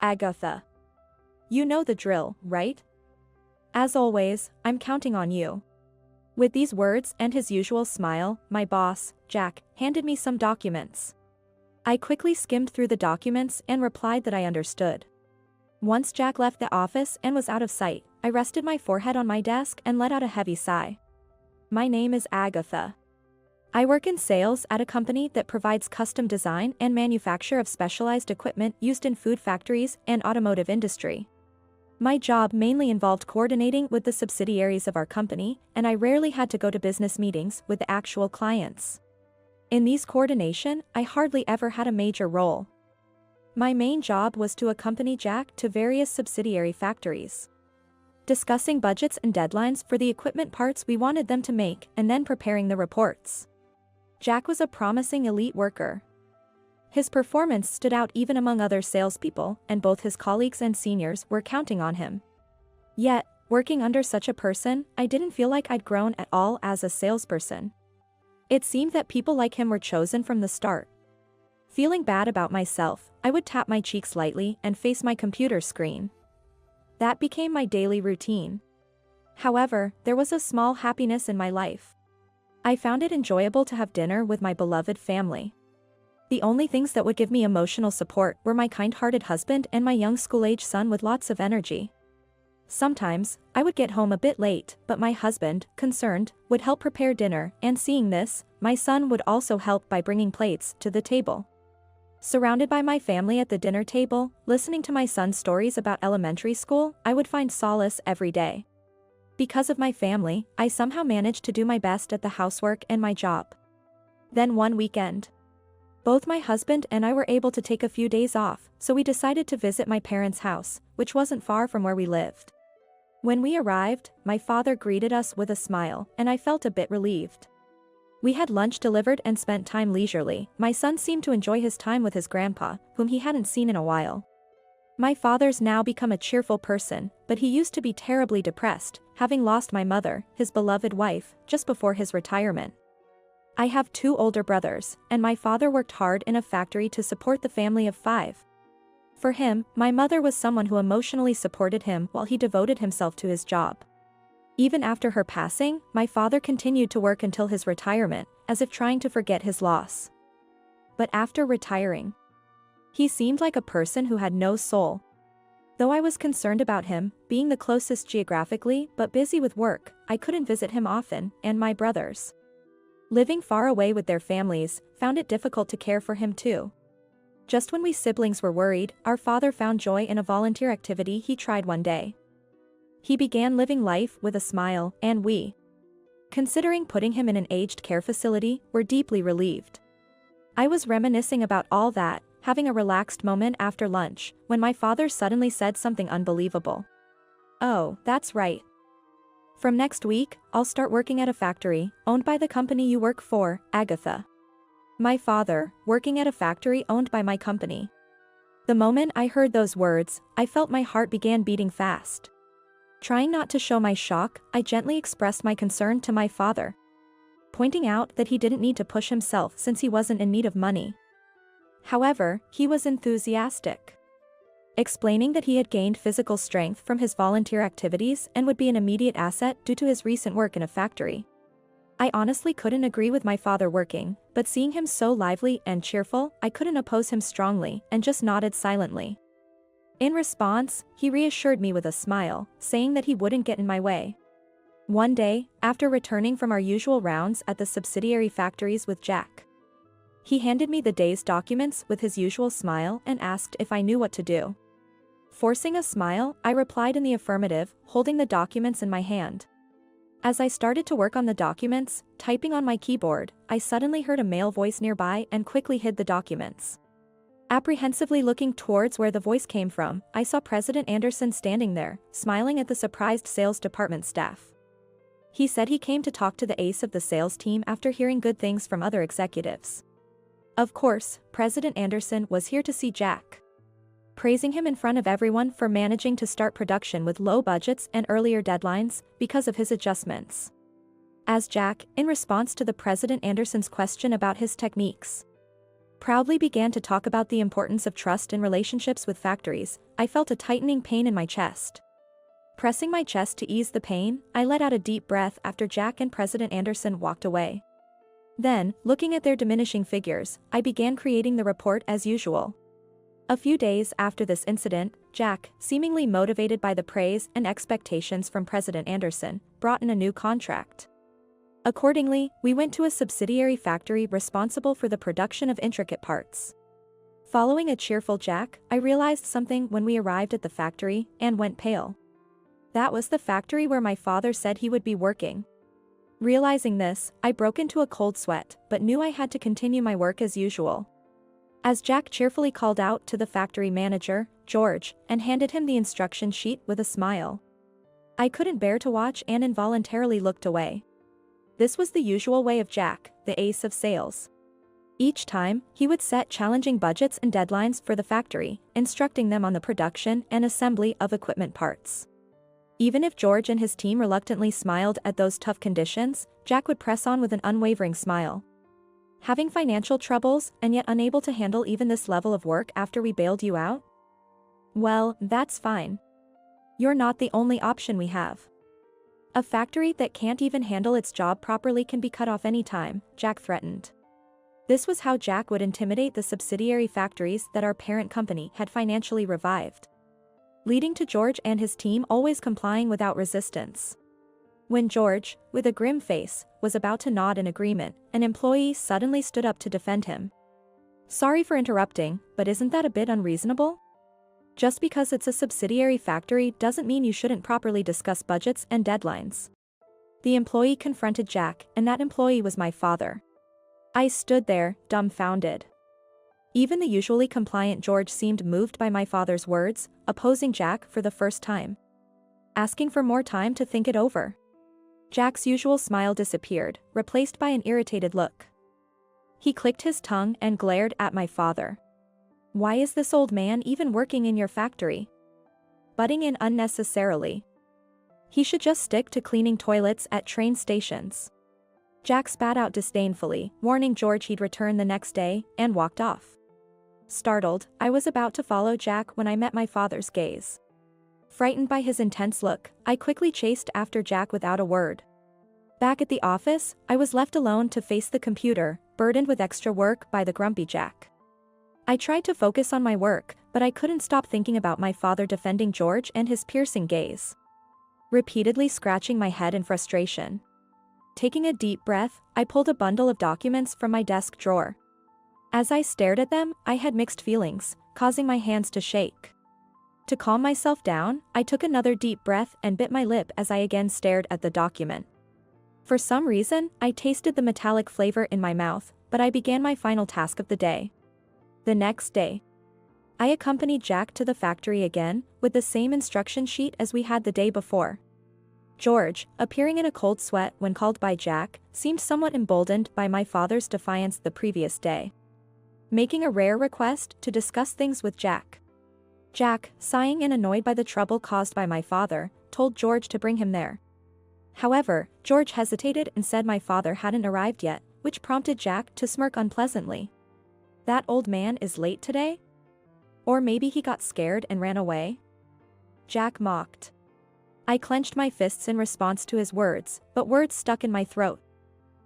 Agatha. You know the drill, right? As always, I'm counting on you. With these words and his usual smile, my boss, Jack, handed me some documents. I quickly skimmed through the documents and replied that I understood. Once Jack left the office and was out of sight, I rested my forehead on my desk and let out a heavy sigh. My name is Agatha. I work in sales at a company that provides custom design and manufacture of specialized equipment used in food factories and automotive industry. My job mainly involved coordinating with the subsidiaries of our company, and I rarely had to go to business meetings with the actual clients. In these coordination, I hardly ever had a major role. My main job was to accompany Jack to various subsidiary factories, discussing budgets and deadlines for the equipment parts we wanted them to make and then preparing the reports. Jack was a promising elite worker. His performance stood out even among other salespeople, and both his colleagues and seniors were counting on him. Yet, working under such a person, I didn't feel like I'd grown at all as a salesperson. It seemed that people like him were chosen from the start. Feeling bad about myself, I would tap my cheeks lightly and face my computer screen. That became my daily routine. However, there was a small happiness in my life. I found it enjoyable to have dinner with my beloved family. The only things that would give me emotional support were my kind-hearted husband and my young school-age son with lots of energy. Sometimes, I would get home a bit late, but my husband, concerned, would help prepare dinner, and seeing this, my son would also help by bringing plates to the table. Surrounded by my family at the dinner table, listening to my son's stories about elementary school, I would find solace every day. Because of my family, I somehow managed to do my best at the housework and my job. Then one weekend, both my husband and I were able to take a few days off, so we decided to visit my parents' house, which wasn't far from where we lived. When we arrived, my father greeted us with a smile, and I felt a bit relieved. We had lunch delivered and spent time leisurely. My son seemed to enjoy his time with his grandpa, whom he hadn't seen in a while. My father's now become a cheerful person, but he used to be terribly depressed, having lost my mother, his beloved wife, just before his retirement. I have 2 older brothers, and my father worked hard in a factory to support the family of 5. For him, my mother was someone who emotionally supported him while he devoted himself to his job. Even after her passing, my father continued to work until his retirement, as if trying to forget his loss. But after retiring, he seemed like a person who had no soul. Though I was concerned about him, being the closest geographically but busy with work, I couldn't visit him often, and my brothers, living far away with their families, found it difficult to care for him too. Just when we siblings were worried, our father found joy in a volunteer activity he tried one day. He began living life with a smile, and we, considering putting him in an aged care facility, were deeply relieved. I was reminiscing about all that, having a relaxed moment after lunch, when my father suddenly said something unbelievable. "Oh, that's right. From next week, I'll start working at a factory, owned by the company you work for, Agatha." My father, working at a factory owned by my company. The moment I heard those words, I felt my heart began beating fast. Trying not to show my shock, I gently expressed my concern to my father, pointing out that he didn't need to push himself since he wasn't in need of money. However, he was enthusiastic, explaining that he had gained physical strength from his volunteer activities and would be an immediate asset due to his recent work in a factory. I honestly couldn't agree with my father working, but seeing him so lively and cheerful, I couldn't oppose him strongly and just nodded silently. In response, he reassured me with a smile, saying that he wouldn't get in my way. One day, after returning from our usual rounds at the subsidiary factories with Jack, he handed me the day's documents with his usual smile and asked if I knew what to do. Forcing a smile, I replied in the affirmative, holding the documents in my hand. As I started to work on the documents, typing on my keyboard, I suddenly heard a male voice nearby and quickly hid the documents. Apprehensively looking towards where the voice came from, I saw President Anderson standing there, smiling at the surprised sales department staff. He said he came to talk to the ace of the sales team after hearing good things from other executives. Of course, President Anderson was here to see Jack, praising him in front of everyone for managing to start production with low budgets and earlier deadlines because of his adjustments. As Jack, in response to the President Anderson's question about his techniques, proudly began to talk about the importance of trust in relationships with factories, I felt a tightening pain in my chest. Pressing my chest to ease the pain, I let out a deep breath after Jack and President Anderson walked away. Then, looking at their diminishing figures, I began creating the report as usual. A few days after this incident, Jack, seemingly motivated by the praise and expectations from President Anderson, brought in a new contract. Accordingly, we went to a subsidiary factory responsible for the production of intricate parts. Following a cheerful Jack, I realized something when we arrived at the factory and went pale. That was the factory where my father said he would be working. Realizing this, I broke into a cold sweat, but knew I had to continue my work as usual. As Jack cheerfully called out to the factory manager, George, and handed him the instruction sheet with a smile, I couldn't bear to watch and involuntarily looked away. This was the usual way of Jack, the ace of sales. Each time, he would set challenging budgets and deadlines for the factory, instructing them on the production and assembly of equipment parts. Even if George and his team reluctantly smiled at those tough conditions, Jack would press on with an unwavering smile. Having financial troubles and yet unable to handle even this level of work after we bailed you out? Well, that's fine. You're not the only option we have. A factory that can't even handle its job properly can be cut off anytime, Jack threatened. This was how Jack would intimidate the subsidiary factories that our parent company had financially revived, leading to George and his team always complying without resistance. When George, with a grim face, was about to nod in agreement, an employee suddenly stood up to defend him. Sorry for interrupting, but isn't that a bit unreasonable? Just because it's a subsidiary factory doesn't mean you shouldn't properly discuss budgets and deadlines. The employee confronted Jack, and that employee was my father. I stood there, dumbfounded. Even the usually compliant George seemed moved by my father's words, opposing Jack for the first time, asking for more time to think it over. Jack's usual smile disappeared, replaced by an irritated look. He clicked his tongue and glared at my father. Why is this old man even working in your factory? Butting in unnecessarily. He should just stick to cleaning toilets at train stations. Jack spat out disdainfully, warning George he'd return the next day, and walked off. Startled, I was about to follow Jack when I met my father's gaze. Frightened by his intense look, I quickly chased after Jack without a word. Back at the office, I was left alone to face the computer, burdened with extra work by the grumpy Jack. I tried to focus on my work, but I couldn't stop thinking about my father defending George and his piercing gaze. Repeatedly scratching my head in frustration. Taking a deep breath, I pulled a bundle of documents from my desk drawer. As I stared at them, I had mixed feelings, causing my hands to shake. To calm myself down, I took another deep breath and bit my lip as I again stared at the document. For some reason, I tasted the metallic flavor in my mouth, but I began my final task of the day. The next day, I accompanied Jack to the factory again, with the same instruction sheet as we had the day before. George, appearing in a cold sweat when called by Jack, seemed somewhat emboldened by my father's defiance the previous day, making a rare request to discuss things with Jack. Jack, sighing and annoyed by the trouble caused by my father, told George to bring him there. However, George hesitated and said my father hadn't arrived yet, which prompted Jack to smirk unpleasantly. That old man is late today? Or maybe he got scared and ran away? Jack mocked. I clenched my fists in response to his words, but words stuck in my throat.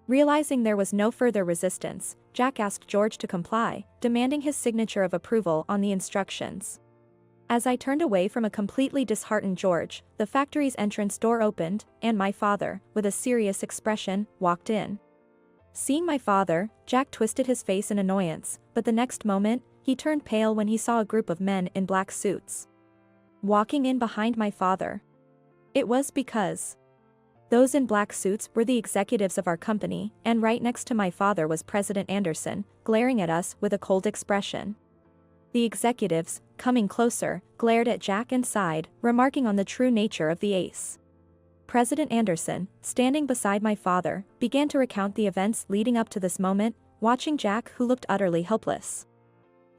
Realizing there was no further resistance, Jack asked George to comply, demanding his signature of approval on the instructions. As I turned away from a completely disheartened George, the factory's entrance door opened, and my father, with a serious expression, walked in. Seeing my father, Jack twisted his face in annoyance, but the next moment, he turned pale when he saw a group of men in black suits walking in behind my father. It was because those in black suits were the executives of our company, and right next to my father was President Anderson, glaring at us with a cold expression. The executives, coming closer, glared at Jack and sighed, remarking on the true nature of the ace. President Anderson, standing beside my father, began to recount the events leading up to this moment, watching Jack, who looked utterly helpless.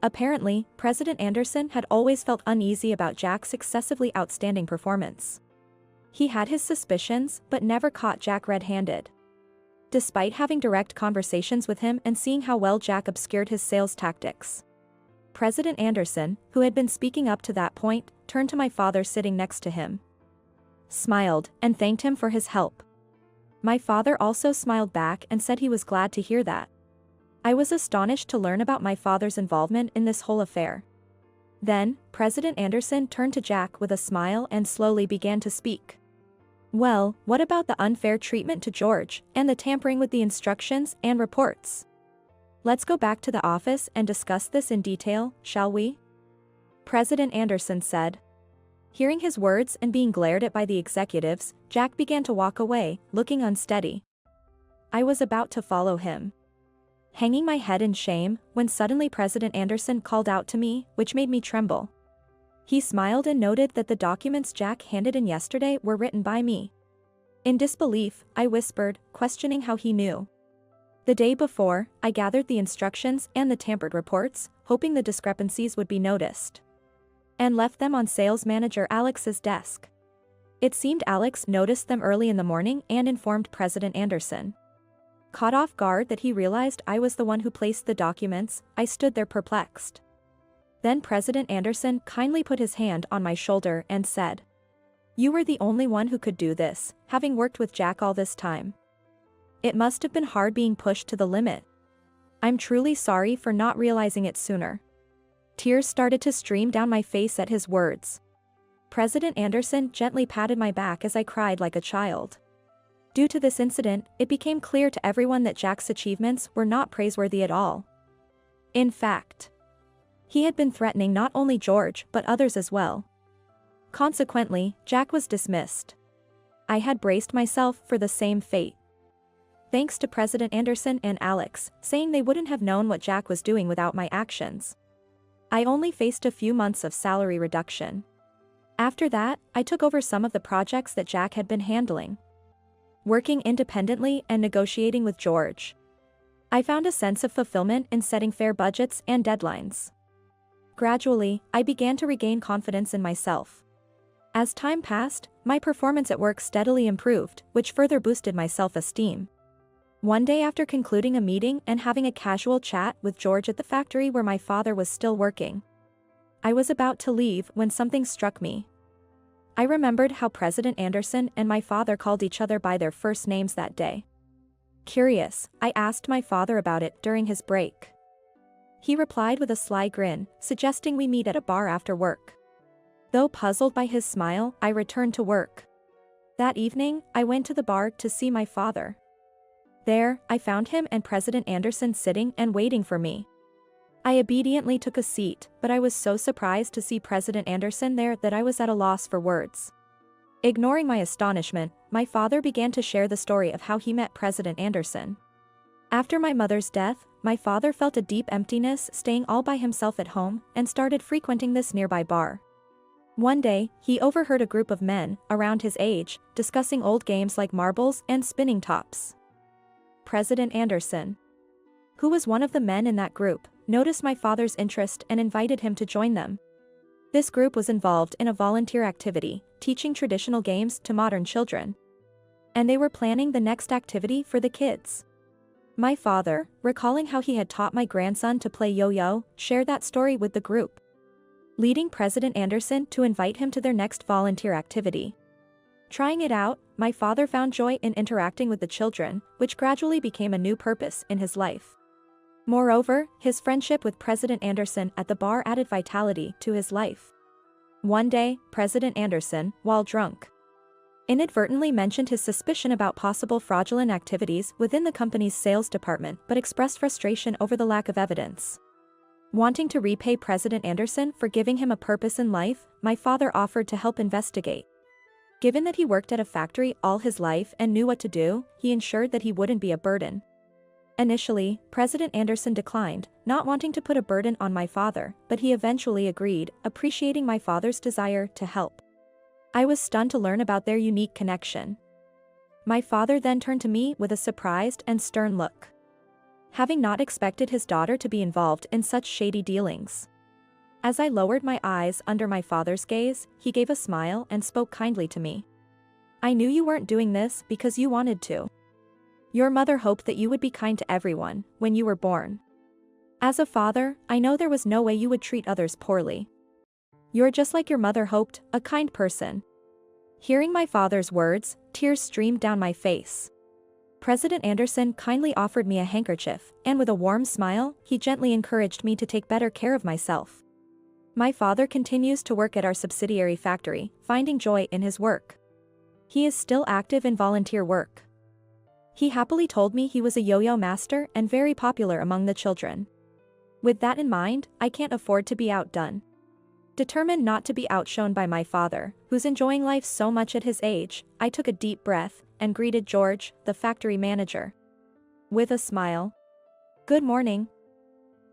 Apparently, President Anderson had always felt uneasy about Jack's excessively outstanding performance. He had his suspicions, but never caught Jack red-handed. despite having direct conversations with him and seeing how well Jack obscured his sales tactics. President Anderson, who had been speaking up to that point, turned to my father sitting next to him, smiled, and thanked him for his help. My father also smiled back and said he was glad to hear that. I was astonished to learn about my father's involvement in this whole affair. Then, President Anderson turned to Jack with a smile and slowly began to speak. Well, what about the unfair treatment to George, and the tampering with the instructions and reports? Let's go back to the office and discuss this in detail, shall we? President Anderson said. Hearing his words and being glared at by the executives, Jack began to walk away, looking unsteady. I was about to follow him, hanging my head in shame, when suddenly President Anderson called out to me, which made me tremble. He smiled and noted that the documents Jack handed in yesterday were written by me. In disbelief, I whispered, questioning how he knew. The day before, I gathered the instructions and the tampered reports, hoping the discrepancies would be noticed, and left them on sales manager Alex's desk. It seemed Alex noticed them early in the morning and informed President Anderson. Caught off guard that he realized I was the one who placed the documents, I stood there perplexed. Then President Anderson kindly put his hand on my shoulder and said, "You were the only one who could do this, having worked with Jack all this time. It must have been hard being pushed to the limit. I'm truly sorry for not realizing it sooner." Tears started to stream down my face at his words. President Anderson gently patted my back as I cried like a child. Due to this incident, it became clear to everyone that Jack's achievements were not praiseworthy at all. In fact, he had been threatening not only George but others as well. Consequently, Jack was dismissed. I had braced myself for the same fate. Thanks to President Anderson and Alex, saying they wouldn't have known what Jack was doing without my actions, I only faced a few months of salary reduction. After that, I took over some of the projects that Jack had been handling, working independently and negotiating with George. I found a sense of fulfillment in setting fair budgets and deadlines. Gradually, I began to regain confidence in myself. As time passed, my performance at work steadily improved, which further boosted my self-esteem. One day after concluding a meeting and having a casual chat with George at the factory where my father was still working, I was about to leave when something struck me. I remembered how President Anderson and my father called each other by their first names that day. Curious, I asked my father about it during his break. He replied with a sly grin, suggesting we meet at a bar after work. Though puzzled by his smile, I returned to work. That evening, I went to the bar to see my father. There, I found him and President Anderson sitting and waiting for me. I obediently took a seat, but I was so surprised to see President Anderson there that I was at a loss for words. Ignoring my astonishment, my father began to share the story of how he met President Anderson. After my mother's death, my father felt a deep emptiness staying all by himself at home and started frequenting this nearby bar. One day, he overheard a group of men, around his age, discussing old games like marbles and spinning tops. President Anderson, who was one of the men in that group, noticed my father's interest and invited him to join them. This group was involved in a volunteer activity, teaching traditional games to modern children. And they were planning the next activity for the kids. My father, recalling how he had taught my grandson to play yo-yo, shared that story with the group, leading President Anderson to invite him to their next volunteer activity. Trying it out, my father found joy in interacting with the children, which gradually became a new purpose in his life. Moreover, his friendship with President Anderson at the bar added vitality to his life. One day, President Anderson, while drunk, inadvertently mentioned his suspicion about possible fraudulent activities within the company's sales department but expressed frustration over the lack of evidence. Wanting to repay President Anderson for giving him a purpose in life, my father offered to help investigate. Given that he worked at a factory all his life and knew what to do, he ensured that he wouldn't be a burden. Initially, President Anderson declined, not wanting to put a burden on my father, but he eventually agreed, appreciating my father's desire to help. I was stunned to learn about their unique connection. My father then turned to me with a surprised and stern look, having not expected his daughter to be involved in such shady dealings. As I lowered my eyes under my father's gaze, he gave a smile and spoke kindly to me. "I knew you weren't doing this because you wanted to. Your mother hoped that you would be kind to everyone when you were born. As a father, I know there was no way you would treat others poorly. You're just like your mother hoped, a kind person. Hearing my father's words, tears streamed down my face. President Anderson kindly offered me a handkerchief, and with a warm smile, he gently encouraged me to take better care of myself. My father continues to work at our subsidiary factory, finding joy in his work. He is still active in volunteer work. He happily told me he was a yo-yo master and very popular among the children. With that in mind, I can't afford to be outdone. Determined not to be outshone by my father, who's enjoying life so much at his age, I took a deep breath and greeted George, the factory manager, with a smile. Good morning.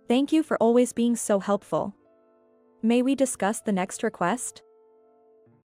Thank you for always being so helpful. May we discuss the next request?